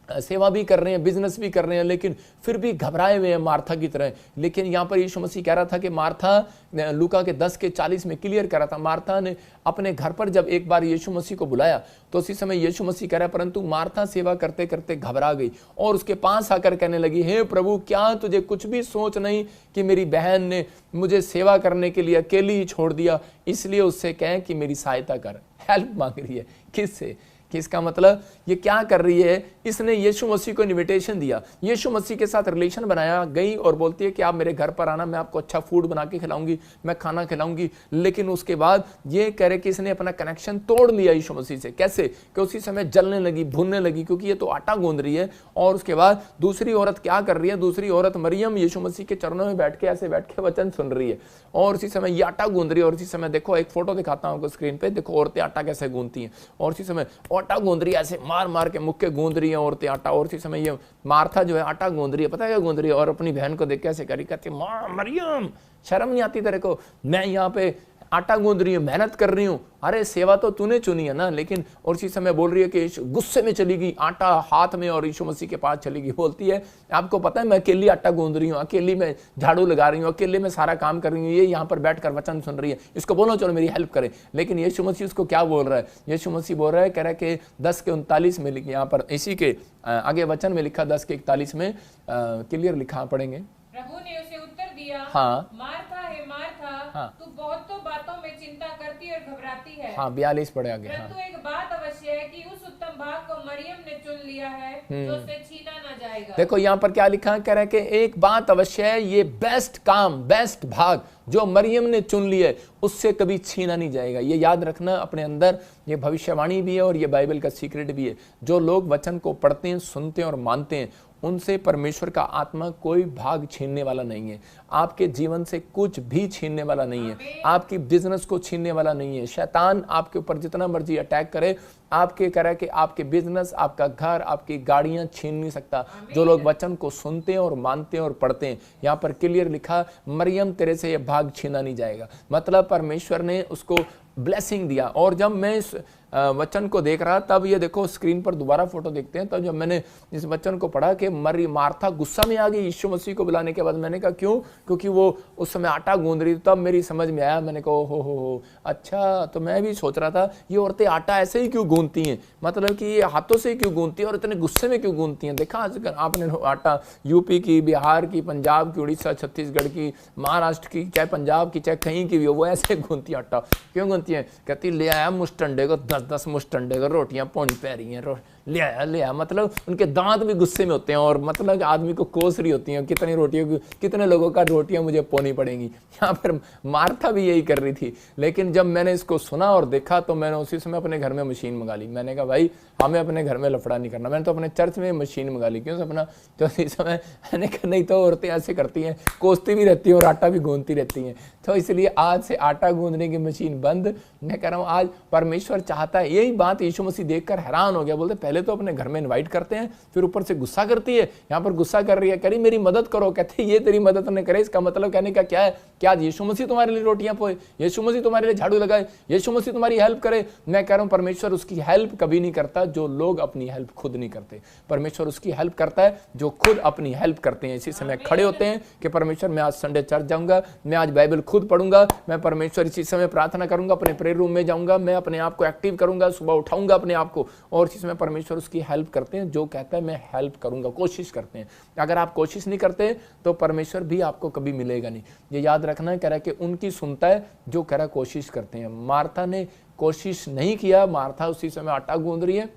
सेवा भी कर रहे हैं, बिजनेस भी कर रहे हैं, लेकिन फिर भी घबराए हुए हैं मार्था की तरह। लेकिन यहाँ पर यीशु मसीह कह रहा था कि मार्था, लूका के 10:40 में क्लियर कर रहा था, मार्था ने अपने घर पर जब एक बार यीशु मसीह को बुलाया तो उसी समय यीशु मसीह कह रहा है, परंतु मार्था सेवा करते करते घबरा गई और उसके पास आकर कहने लगी, हे प्रभु, क्या तुझे कुछ भी सोच नहीं कि मेरी बहन ने मुझे सेवा करने के लिए अकेली ही छोड़ दिया, इसलिए उससे कहें कि मेरी सहायता कर। हेल्प मांग रही है किससे? किसका मतलब ये क्या कर रही है? इसने यीशु मसीह को इनविटेशन दिया, यीशु मसीह के साथ रिलेशन बनाया, गई और बोलती है कि आप मेरे घर पर आना, मैं आपको अच्छा फूड बना के खिलाऊंगी, मैं खाना खिलाऊंगी। लेकिन उसके बाद ये कह रहे कि इसने अपना कनेक्शन तोड़ लिया यीशु मसीह से। कैसे? कि उसी समय जलने लगी, भूनने लगी, क्योंकि ये तो आटा गूंद रही है। और उसके बाद दूसरी औरत क्या कर रही है? दूसरी औरत मरियम यीशु मसीह के चरणों में बैठ के ऐसे बैठ के वचन सुन रही है और उसी समय ये आटा गूंद रही है। और उसी समय देखो, एक फोटो दिखाता हूं आपको स्क्रीन पे, देखो औरतें आटा कैसे गूंदती हैं। और उसी समय आटा गूंद रही है, ऐसे मार मार के मुक्के गूंद रही है औरतें आटा। और उसी समय ये मार्था जो है आटा गूंद रही है, पता है क्या गूंद रही है? और अपनी बहन को देख के ऐसे करी, कहती मां मरियम, शर्म नहीं आती तेरे को? मैं यहाँ पे आटा गूंद रही हूँ, मेहनत कर रही हूँ। अरे सेवा तो तूने चुनी है ना। लेकिन और इसी समय बोल रही है कि गुस्से में चली गई, आटा हाथ में, और यीशु मसीह के पास चली गई। बोलती है, आपको पता है मैं अकेली आटा गूंद रही हूँ, अकेली मैं झाड़ू लगा रही हूँ, अकेले मैं सारा काम कर रही हूँ, ये यहाँ पर बैठकर वचन सुन रही है, इसको बोलो चलो मेरी हेल्प करे। लेकिन यीशु मसीह उसको क्या बोल रहा है? यीशु मसीह बोल रहा है, कह रहा है कि 10:39 में यहाँ पर इसी के आगे वचन में लिखा, 10:41 में क्लियर लिखा, पढ़ेंगे। प्रभु ने उसे उत्तर दिया, हाँ, मार्था है मार्था, हाँ, तू बहुतों बातों में चिंता करती और घबराती है। हाँ, 42 पढ़े आगे। परंतु एक बात अवश्य है कि उस उत्तम भाग को मरियम ने चुन लिया है, जो उससे छीना ना जाएगा। देखो यहाँ पर क्या लिखा है, कह रहा है कि एक बात अवश्य है, ये बेस्ट काम, बेस्ट भाग जो मरियम ने चुन ली है, उससे कभी छीना नहीं जाएगा। ये याद रखना अपने अंदर, ये भविष्यवाणी भी है और ये बाइबल का सीक्रेट भी है। जो लोग वचन को पढ़ते हैं, सुनते हैं और मानते हैं, उनसे परमेश्वर का आत्मा कोई भाग छीनने वाला नहीं है। आपके जीवन से कुछ भी छीनने वाला नहीं है, आपकी बिजनेस को छीनने वाला नहीं है। शैतान आपके ऊपर जितना मर्जी अटैक करे, आपके करे कि आपके बिजनेस, आपका घर, आपकी गाड़ियां छीन नहीं सकता। जो लोग वचन को सुनते हैं और मानते हैं और पढ़ते हैं, यहाँ पर क्लियर लिखा, मरियम तेरे से यह भाग छीना नहीं जाएगा। मतलब परमेश्वर ने उसको ब्लेसिंग दिया। और जब मैं इस वचन को देख रहा, तब ये देखो स्क्रीन पर दोबारा फोटो देखते हैं, तब जब मैंने इस वचन को पढ़ा कि मार्था गुस्सा में आ गई यीशु मसीह को बुलाने के बाद, मैंने कहा क्यों? क्योंकि वो उस समय आटा गूंद रही थी। तब मेरी समझ में आया, मैंने कहा हो अच्छा। तो मैं भी सोच रहा था ये औरतें आटा ऐसे ही क्यों गूंदती हैं, मतलब कि ये हाथों से क्यों गूंदती हैं और इतने गुस्से में क्यों गूंदती हैं। देखा आज आपने आटा यूपी की, बिहार की, पंजाब की, उड़ीसा, छत्तीसगढ़ की, महाराष्ट्र की, चाहे पंजाब की, चाहे कहीं की भी हो, वो ऐसे गूंदती आटा। क्यों गूंदती है? कहती ले आया मुस्टंडे को 10-10 मुस्टंडे को रोटियां पौनी पै रही हैं, ले आया, मतलब उनके दांत भी गुस्से में होते हैं और मतलब आदमी को कोस रही होती हैं, कितनी रोटियों, कितने लोगों का रोटियां मुझे पोनी पड़ेंगी। यहाँ पर मार्था भी यही कर रही थी। लेकिन जब मैंने इसको सुना और देखा तो मैंने उसी समय अपने घर में मशीन मंगा ली। मैंने कहा भाई हमें अपने घर में लफड़ा नहीं करना। मैंने तो अपने चर्च में मशीन मंगा ली। क्यों सपना? तो उसी समय मैंने कहा नहीं तो औरतें ऐसे करती हैं, कोसती भी रहती हैं और आटा भी गूंदती रहती हैं। तो इसलिए आज से आटा गूंदने की मशीन बंद। मैं कह रहा हूँ आज परमेश्वर चाहता है, यही बात यीशु मसीह देखकर हैरान हो गया। बोलते पहले तो अपने घर में इनवाइट करते हैं, फिर ऊपर से गुस्सा करती है। यहाँ पर गुस्सा कर रही है, करी मेरी मदद करो। कहते ये तेरी मदद नहीं करे, इसका मतलब कहने का क्या है? क्या यीशु मसीह तुम्हारे लिए रोटियां पोए, यीशु मसीह तुम्हारे लिए झाड़ू लगाए, यीशु मसीह तुम्हारी हेल्प करे? मैं कह रहा हूँ परमेश्वर उसकी हेल्प कभी नहीं करता जो लोग अपनी हेल्प खुद नहीं करते। परमेश्वर उसकी हेल्प करता है जो खुद अपनी हेल्प करते हैं। इसी समय खड़े होते हैं कि परमेश्वर मैं आज संडे चर्च जाऊंगा, मैं आज बाइबल खुद पढ़ूंगा, मैं परमेश्वर इसी समय प्रार्थना करूंगा, अपने प्रेयर रूम में जाऊंगा, मैं अपने आप को एक्टिव करूंगा, सुबह उठाऊंगा अपने आप को। और इसी समय परमेश्वर उसकी हेल्प करते हैं जो कहता है मैं हेल्प करूंगा, कोशिश करते हैं। अगर आप कोशिश नहीं करते तो परमेश्वर भी आपको कभी मिलेगा नहीं। ये याद रखना। कह रहा है कि उनकी सुनता है जो कह रहा कोशिश करते हैं। मार्था ने कोशिश नहीं किया, मार्था उसी समय आटा गूंद रही है,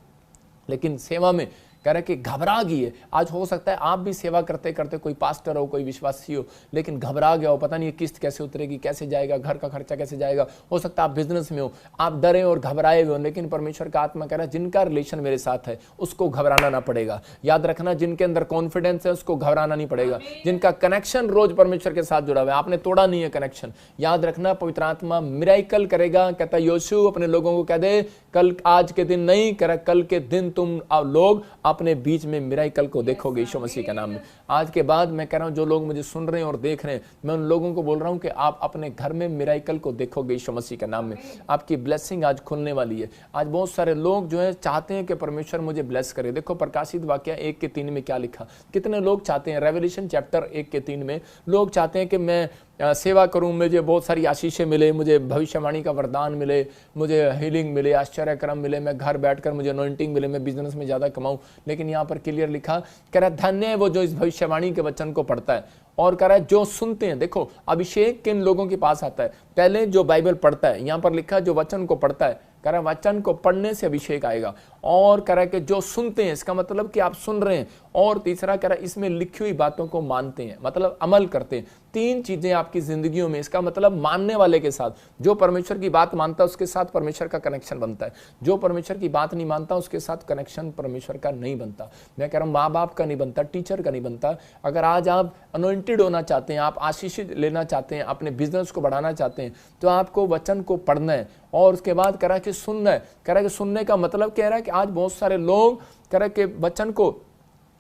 लेकिन सेवा में कह रहा है कि घबरा गई है। आज हो सकता है आप भी सेवा करते करते, कोई पास्टर हो, कोई विश्वासी हो, लेकिन घबरा गया हो, पता नहीं किस्त कैसे उतरेगी, कैसे जाएगा, घर का खर्चा कैसे जाएगा। हो सकता है आप बिजनेस में हो, आप डरे और घबराए हुए हो, लेकिन परमेश्वर का आत्मा कह रहा है जिनका रिलेशन मेरे साथ है उसको घबराना ना पड़ेगा। याद रखना, जिनके अंदर कॉन्फिडेंस है उसको घबराना नहीं पड़ेगा। जिनका कनेक्शन रोज परमेश्वर के साथ जुड़ा हुआ है, आपने तोड़ा नहीं है कनेक्शन, याद रखना पवित्र आत्मा मिरेकल करेगा। कहता योशु अपने लोगों को कह दे कल, आज के दिन नहीं, कह कल के दिन तुम लोग अपने बीच में मिरेकल को देखोगे यीशु मसीह के नाम में। आज के बाद मैं कह रहा हूं जो लोग मुझे सुन रहे हैं और देख रहे हैं, मैं उन लोगों को बोल रहा हूं कि आप अपने घर में मिरेकल को देखोगे यीशु मसीह के नाम में। आपकी ब्लेसिंग आज खुलने वाली है। आज बहुत सारे लोग जो है चाहते हैं कि परमेश्वर मुझे ब्लेस करे। देखो प्रकाशित वाक्य 1:3 में क्या लिखा, कितने लोग चाहते हैं, रेवल्यूशन चैप्टर 1:3 में लोग चाहते हैं कि मैं सेवा करूं, मुझे बहुत सारी आशीषें मिले, मुझे भविष्यवाणी का वरदान मिले, मुझे हीलिंग मिले, आश्चर्य कर्म मिले, मैं घर बैठकर मुझे अनॉइंटिंग मिले, मैं बिजनेस में ज़्यादा कमाऊं। लेकिन यहाँ पर क्लियर लिखा, कह रहा धन्य है वो जो इस भविष्यवाणी के वचन को पढ़ता है और कह रहा है जो सुनते हैं। देखो अभिषेक किन लोगों के पास आता है? पहले जो बाइबल पढ़ता है, यहाँ पर लिखा जो वचन को पढ़ता है, कह रहा वचन को पढ़ने से अभिषेक आएगा। और कह रहा कि जो सुनते हैं, इसका मतलब कि आप सुन रहे हैं। और तीसरा कह रहा इसमें लिखी हुई बातों को मानते हैं, मतलब अमल करते हैं। 3 चीजें आपकी जिंदगियों में, इसका मतलब मानने वाले के साथ, जो परमेश्वर की बात मानता है उसके साथ परमेश्वर का कनेक्शन बनता है, जो परमेश्वर की बात नहीं मानता उसके साथ कनेक्शन परमेश्वर का नहीं बनता। मैं कह रहा हूँ माँ बाप का नहीं बनता, टीचर का नहीं बनता। अगर आज आप अनॉइंटेड होना चाहते हैं, आप आशीषित लेना चाहते हैं, अपने बिजनेस को बढ़ाना चाहते हैं, तो आपको वचन को पढ़ना है। और उसके बाद कह रहा है कि सुनना है। कह रहा है कि सुनने का मतलब कह रहा है कि आज बहुत सारे लोग कह रहा है कि वचन को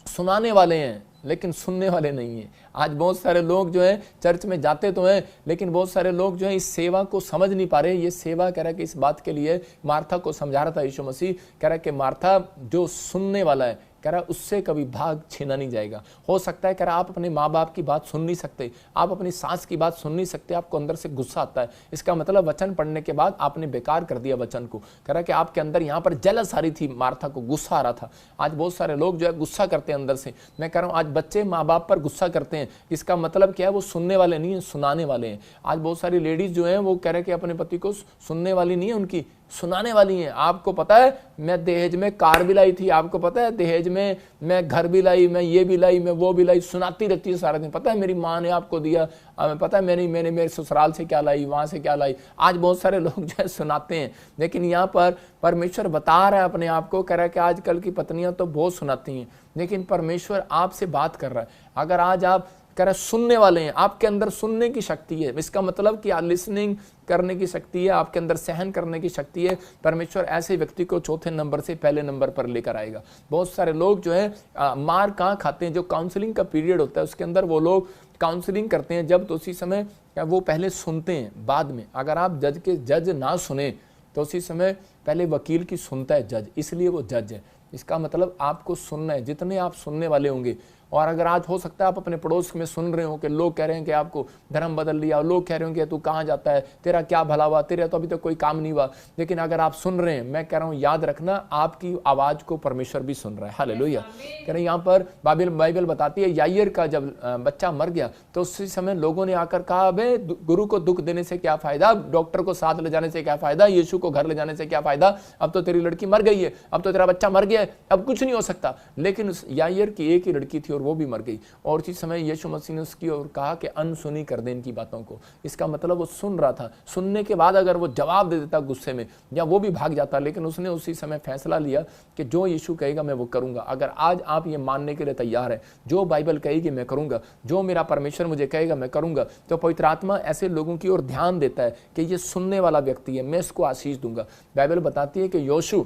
सुनाने वाले हैं लेकिन सुनने वाले नहीं हैं। आज बहुत सारे लोग जो है चर्च में जाते तो हैं, लेकिन बहुत सारे लोग जो है इस सेवा को समझ नहीं पा रहे। ये सेवा कह रहा है कि इस बात के लिए मार्था को समझा रहा था यीशु मसीह। कह रहा है कि मार्था जो सुनने वाला है, कह रहा उससे कभी भाग छीना नहीं जाएगा। हो सकता है कह रहा आप अपने माँ बाप की बात सुन नहीं सकते, आप अपनी सास की बात सुन नहीं सकते, आपको अंदर से गुस्सा आता है। इसका मतलब वचन पढ़ने के बाद आपने बेकार कर दिया वचन को। कह रहा कि आपके अंदर यहाँ पर जेलस आ रही थी, मार्था को गुस्सा आ रहा था। आज बहुत सारे लोग जो है गुस्सा करते हैं अंदर से। मैं कह रहा हूँ आज बच्चे माँ बाप पर गुस्सा करते हैं, इसका मतलब क्या है? वो सुनने वाले नहीं है, सुनाने वाले हैं। आज बहुत सारी लेडीज जो है वो कह रहे कि अपने पति को सुनने वाली नहीं है, उनकी सुनाने वाली हैं। आपको पता है मैं दहेज में कार भी लाई थी, आपको पता है दहेज में मैं घर भी लाई, मैं ये भी लाई, मैं वो भी लाई, सुनाती रहती है सारा दिन। पता है मेरी माँ ने आपको दिया, पता है मैंने मेरे ससुराल से क्या लाई, वहां से क्या लाई। आज बहुत सारे लोग जो है सुनाते हैं, लेकिन यहाँ पर परमेश्वर बता रहा है अपने आप को, कह रहा है कि आजकल की पत्नियां तो बहुत सुनाती हैं, लेकिन परमेश्वर आपसे बात कर रहा है। अगर आज आप कह रहा सुनने वाले हैं, आपके अंदर सुनने की शक्ति है, इसका मतलब कि लिसनिंग करने की शक्ति है, आपके अंदर सहन करने की शक्ति है। परमेश्वर ऐसे व्यक्ति को चौथे नंबर से पहले नंबर पर लेकर आएगा। बहुत सारे लोग जो है मार कहाँ खाते हैं? जो काउंसलिंग का पीरियड होता है उसके अंदर वो लोग काउंसलिंग करते हैं, जब तो उसी समय वो पहले सुनते हैं, बाद में अगर आप जज ना सुने तो उसी समय पहले वकील की सुनता है जज, इसलिए वो जज है। इसका मतलब आपको सुनना है, जितने आप सुनने वाले होंगे। और अगर आज हो सकता है आप अपने पड़ोस में सुन रहे हो कि लोग कह रहे हैं कि आपको धर्म बदल लिया, लोग कह रहे हो कि तू कहाँ जाता है, तेरा क्या भला हुआ, तेरा तो अभी तक कोई काम नहीं हुआ। लेकिन अगर आप सुन रहे हैं, मैं कह रहा हूँ याद रखना आपकी आवाज को परमेश्वर भी सुन रहा है। हालेलुया। कह रहे यहाँ पर बाइबल बताती है याईर का जब बच्चा मर गया तो उसी समय लोगों ने आकर कहा बे गुरु को दुख देने से क्या फायदा, डॉक्टर को साथ ले जाने से क्या फायदा, यीशु को घर ले जाने से क्या फायदा, अब तो तेरी लड़की मर गई है, अब तो तेरा बच्चा मर गया है, है, अब कुछ नहीं हो सकता। लेकिन उस याईर की एक ही लड़की थी और वो भी मर गई। और उसी समय यीशु मसीह ने उसकी और कहा कि अनसुनी कर दे इनकी बातों को। इसका मतलब वो सुन रहा था, सुनने के बाद अगर वो जवाब दे देता गुस्से में या वो भी भाग जाता, लेकिन उसने उसी समय फैसला लिया कि जो यीशु कहेगा मैं वो करूंगा। अगर आज आप ये मानने के लिए तैयार है, जो बाइबल कहेगी मैं करूंगा, जो मेरा परमेश्वर मुझे कहेगा मैं करूंगा, तो पवित्र आत्मा ऐसे लोगों की ओर ध्यान देता है कि ये सुनने वाला व्यक्ति है, मैं इसको आशीष दूंगा। बाइबल बताती है कि योशू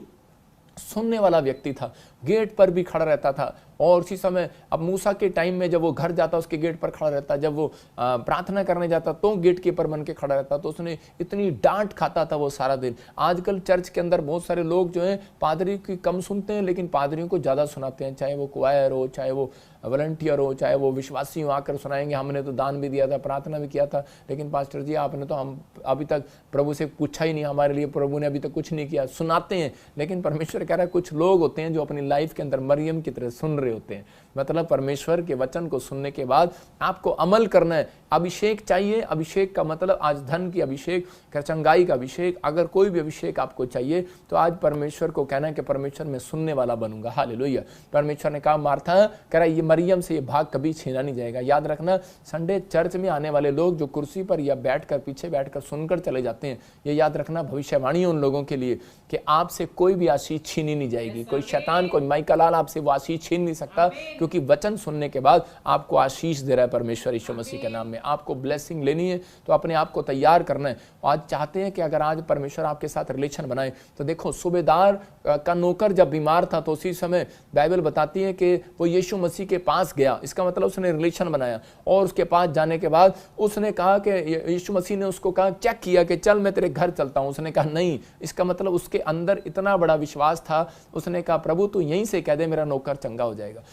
सुनने वाला व्यक्ति था, गेट पर भी खड़ा रहता था। और उसी समय अब मूसा के टाइम में जब वो घर जाता उसके गेट पर खड़ा रहता, जब वो प्रार्थना करने जाता तो गेट कीपर बन के खड़ा रहता, तो उसने इतनी डांट खाता था वो सारा दिन। आजकल चर्च के अंदर बहुत सारे लोग जो हैं पादरी की कम सुनते हैं, लेकिन पादरियों को ज़्यादा सुनाते हैं, चाहे वो क्वायर हो, चाहे वो वॉलंटियर हो, चाहे वो विश्वासी हो, आकर सुनाएंगे हमने तो दान भी दिया था, प्रार्थना भी किया था, लेकिन पास्टर जी आपने तो हम अभी तक प्रभु से पूछा ही नहीं, हमारे लिए प्रभु ने अभी तक कुछ नहीं किया। सुनाते हैं, लेकिन परमेश्वर कह रहा है कुछ लोग होते हैं जो अपनी लाइफ के अंदर मरियम की तरह सुन रहे होते हैं। मतलब परमेश्वर के वचन को सुनने के बाद आपको अमल करना है। अभिषेक चाहिए, अभिषेक का मतलब आज धन की अभिषेक, चंगाई का अभिषेक, अगर कोई भी अभिषेक आपको चाहिए तो आज परमेश्वर को कहना है कि परमेश्वर मैं सुनने वाला बनूंगा। हालेलुया। परमेश्वर ने कहा मार्था कह रहा ये मरियम से ये भाग कभी छीना नहीं जाएगा। याद रखना, संडे चर्च में आने वाले लोग जो कुर्सी पर या बैठकर पीछे बैठकर सुनकर चले जाते हैं, ये याद रखना भविष्यवाणी उन लोगों के लिए कि आपसे कोई भी आशीष छीनी नहीं जाएगी। कोई शैतान, कोई माइकलाल आपसे वो आशीष छीन नहीं सकता, क्योंकि वचन सुनने के बाद आपको आशीष दे रहा है परमेश्वर यीशु मसीह के नाम में। आपको ब्लेसिंग लेनी है तो अपने आप को तैयार करना है। आज चाहते हैं कि अगर आज परमेश्वर आपके साथ रिलेशन बनाए, तो देखो सूबेदार का नौकर जब बीमार था तो उसी समय बाइबल बताती है कि वो यीशु मसीह के पास गया। इसका मतलब उसने रिलेशन बनाया, और उसके पास जाने के बाद उसने कहा कि यीशु मसीह ने उसको कहा, चेक किया कि चल मैं तेरे घर चलता हूं। उसने कहा नहीं। इसका मतलब उसके अंदर इतना बड़ा विश्वास था, उसने कहा प्रभु तू यहीं से कह दे मेरा नौकर चंगा हो जाएगा।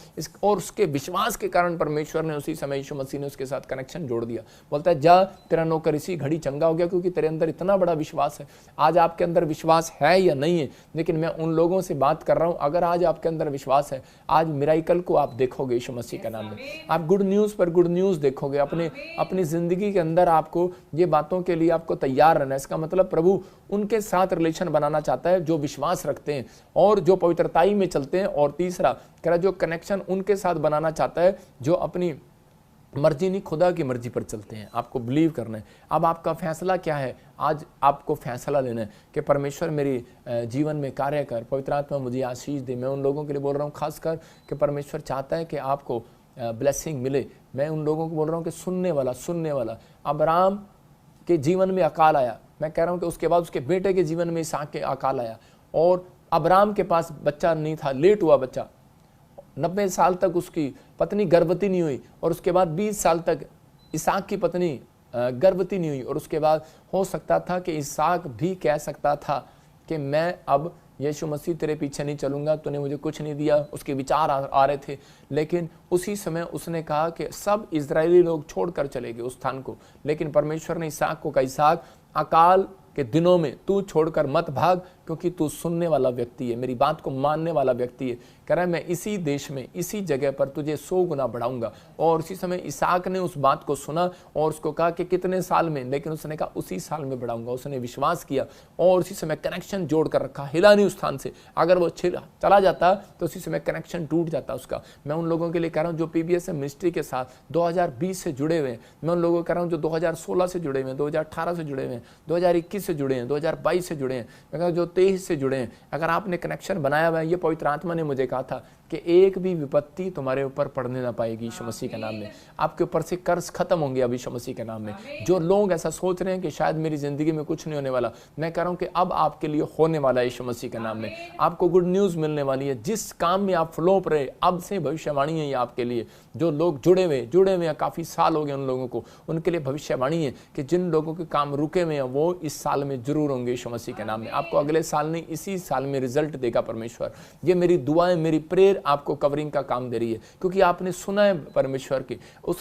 और उसके विश्वास के कारण परमेश्वर ने उसी समय यीशु मसीह ने उसके साथ कनेक्शन जोड़ दिया। बोलता है जा तेरा नौकर इसी घड़ी चंगा हो गया, क्योंकि तेरे अंदर इतना बड़ा विश्वास है। आज आपके अंदर विश्वास है या नहीं है, लेकिन मैं उन लोगों से बात कर रहा हूं, अगर आज आपके अंदर विश्वास है, आज मिराइकल को आप देखोगे यीशु मसीह के नाम में। आप गुड न्यूज पर गुड न्यूज देखोगे। अपनी जिंदगी के अंदर आपको ये बातों के लिए आपको तैयार रहना है। इसका मतलब प्रभु उनके साथ रिलेशन बनाना चाहता है जो विश्वास रखते हैं और जो पवित्रताई में चलते हैं। और तीसरा कह रहा जो कनेक्शन उनके साथ बनाना चाहता है जो अपनी मर्जी नहीं खुदा की मर्जी पर चलते हैं। आपको बिलीव करना है। अब आपका फैसला क्या है? आज आपको फैसला लेना है कि परमेश्वर मेरी जीवन में कार्य कर, पवित्र आत्मा मुझे आशीष दे। मैं उन लोगों के लिए बोल रहा हूँ खासकर कि परमेश्वर चाहता है कि आपको ब्लेसिंग मिले। मैं उन लोगों को बोल रहा हूँ कि सुनने वाला। अब्राहम के जीवन में अकाल आया, मैं कह रहा हूँ कि उसके बाद उसके बेटे के जीवन में इसहाक के अकाल आया, और अब्राहम के पास बच्चा नहीं था, लेट हुआ बच्चा। 90 साल तक उसकी पत्नी गर्भवती नहीं हुई, और उसके बाद 20 साल तक इसहाक की पत्नी गर्भवती नहीं हुई। और उसके बाद हो सकता था कि इसहाक भी कह सकता था कि मैं अब यीशु मसीह तेरे पीछे नहीं चलूंगा, तूने मुझे कुछ नहीं दिया। उसके विचार आ रहे थे, लेकिन उसी समय उसने कहा कि सब इजरायली लोग छोड़कर चले गए उस स्थान को। लेकिन परमेश्वर ने इसहाक को कहा, इसहाक अकाल के दिनों में तू छोड़कर मत भाग, क्योंकि तू सुनने वाला व्यक्ति है, मेरी बात को मानने वाला व्यक्ति है। कह रहा है मैं इसी देश में इसी जगह पर तुझे 100 गुना बढ़ाऊंगा। और उसी समय इसहाक ने उस बात को सुना और उसको कहा कि कितने साल में, लेकिन उसने कहा उसी साल में बढ़ाऊंगा। उसने विश्वास किया और उसी समय कनेक्शन जोड़ कर रखा, हिला नहीं उस स्थान से। अगर वो चला जाता तो उसी समय कनेक्शन टूट जाता उसका। मैं उन लोगों के लिए कह रहा हूँ जो PBS मिनिस्ट्री के साथ 2020 से जुड़े हुए हैं। मैं उन लोगों को कह रहा हूँ जो 2016 से जुड़े हुए हैं, 2018 से जुड़े हुए हैं, 2021 से जुड़े हैं, 2022 से जुड़े हैं, मैं कह जो 23 से जुड़े हैं। अगर आपने कनेक्शन बनाया हुआ है, ये पवित्र आत्मा ने मुझे कहा था कि एक भी विपत्ति तुम्हारे ऊपर पड़ने ना पाएगी यीशु मसीह के नाम में। आपके ऊपर से कर्ज खत्म होंगे अब यीशु मसीह के नाम में। जो लोग ऐसा सोच रहे हैं कि शायद मेरी जिंदगी में कुछ नहीं होने वाला, मैं कह रहा हूं कि अब आपके लिए होने वाला है यीशु मसीह के नाम में। आपको गुड न्यूज मिलने वाली है। जिस काम में आप फ्लोप रहे, अब से भविष्यवाणी है ये आपके लिए। जो लोग जुड़े हुए काफी साल हो गए उन लोगों को, उनके लिए भविष्यवाणी है कि जिन लोगों के काम रुके हुए हैं वो इस साल में जरूर होंगे यीशु मसीह के नाम में। आपको अगले साल नहीं, इसी साल में रिजल्ट देगा परमेश्वर। ये मेरी दुआएं, मेरी प्रेयर आपको कवरिंग का काम दे रही है, क्योंकि आपने सुना है परमेश्वर की,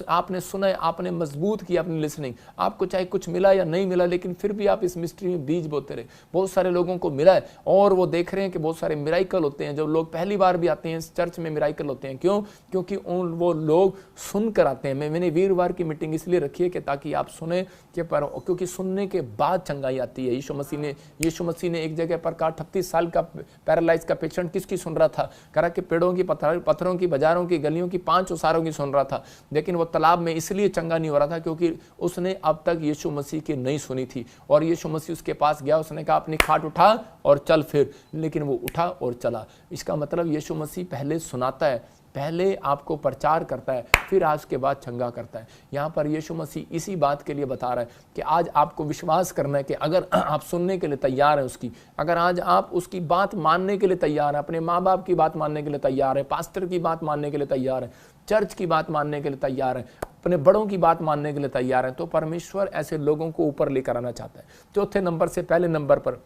आपने सुना है, आपने मजबूत की अपनी लिसनिंग। आपको चाहे कुछ मिला या नहीं मिला, लेकिन फिर भी आप इस मिस्ट्री में बीज बोते रहे। बहुत सारे लोगों को मिला है और वो देख रहे हैं कि बहुत सारे मिराइकल होते हैं। जब लोग पहली बार भी आते हैं इस चर्च में, मिराइकल होते हैं। क्यों? क्योंकि वो लोग सुनकर आते हैं। मैंने वीरवार की मीटिंग इसलिए रखी है कि ताकि आप सुने, क्योंकि सुनने के बाद चंगाई आती है। यीशु मसीह ने एक जगह जगह पर कहा 38 साल का पैरालाइज का पेशेंट किसकी सुन रहा था, करा कि पेड़ों की, पत्थरों की, बाजारों की, गलियों की, 5 ओसारों की सुन रहा था। लेकिन वो तालाब में इसलिए चंगा नहीं हो रहा था क्योंकि उसने अब तक यीशु मसीह की नहीं सुनी थी। और यीशु मसीह उसके पास गया, उसने कहा अपनी खाट उठा और चल फिर, लेकिन वो उठा और चला। इसका मतलब यीशु मसीह पहले सुनाता है, पहले आपको प्रचार करता है, फिर आज के बाद चंगा करता है। यहाँ पर यीशु मसीह इसी बात के लिए बता रहा है कि आज आपको विश्वास करना है कि अगर आप सुनने के लिए तैयार हैं उसकी, अगर आज आप उसकी बात मानने के लिए तैयार हैं, अपने माँ बाप की बात मानने के लिए तैयार हैं, पास्टर की बात मानने के लिए तैयार हैं, चर्च की बात मानने के लिए तैयार हैं, अपने बड़ों की बात मानने के लिए तैयार हैं, तो परमेश्वर ऐसे लोगों को ऊपर लेकर आना चाहता है। चौथे नंबर से पहले नंबर पर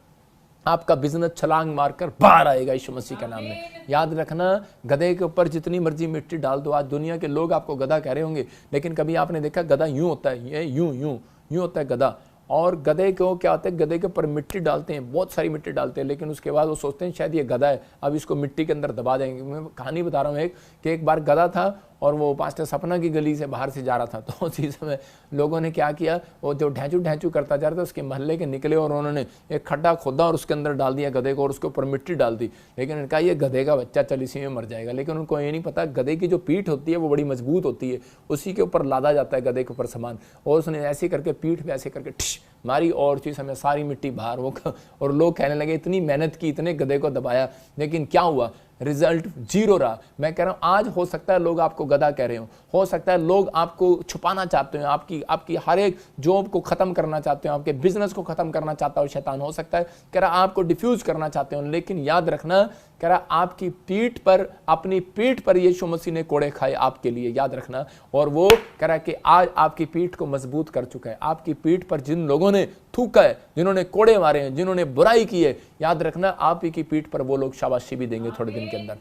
आपका बिजनेस छलांग मारकर बाहर आएगा यीशु मसीह के नाम में। याद रखना, गधे के ऊपर जितनी मर्जी मिट्टी डाल दो, आज दुनिया के लोग आपको गधा कह रहे होंगे, लेकिन कभी आपने देखा गधा यूं होता है, ये यूं यूं यूं होता है गधा। और गधे को क्या होता है, गधे के ऊपर मिट्टी डालते हैं, बहुत सारी मिट्टी डालते हैं, लेकिन उसके बाद वो सोचते हैं शायद ये गधा है, अब इसको मिट्टी के अंदर दबा देंगे। मैं कहानी बता रहा हूँ कि एक बार गधा था और वो पास्टर सपना की गली से बाहर से जा रहा था, तो उसी समय लोगों ने क्या किया, वो जो ढैंचू करता जा रहा था उसके मोहल्ले के निकले और उन्होंने एक खड्डा खोदा और उसके अंदर डाल दिया गधे को और उसके ऊपर मिट्टी डाल दी। लेकिन उन्होंने कहा ये गधे का बच्चा, चल इसी में मर जाएगा। लेकिन उनको ये नहीं पता गधे की जो पीठ होती है वो बड़ी मजबूत होती है, उसी के ऊपर लादा जाता है गधे के ऊपर सामान। और उसने ऐसे करके पीठ पे ऐसे करके ठिश मारी और उसी समय सारी मिट्टी बाहर। वो और लोग कहने लगे इतनी मेहनत की, इतने गधे को दबाया, लेकिन क्या हुआ, रिजल्ट 0 रहा। मैं कह रहा हूं आज हो सकता है लोग आपको गधा कह रहे हो सकता है लोग आपको छुपाना चाहते हो, आपकी हर एक जॉब को खत्म करना चाहते हो, आपके बिजनेस को खत्म करना चाहता हो शैतान, हो सकता है कह रहा आपको डिफ्यूज करना चाहते हो। लेकिन याद रखना, कह रहा आपकी पीठ पर, अपनी पीठ पर यीशु मसीह ने कोड़े खाए आपके लिए, याद रखना। और वो कह रहा है कि आज आपकी पीठ को मजबूत कर चुका है। आपकी पीठ पर जिन लोगों ने थूका है, जिन्होंने कोड़े मारे हैं, जिन्होंने बुराई की है, याद रखना आप ही की पीठ पर वो लोग शाबाशी भी देंगे थोड़े दिन के अंदर।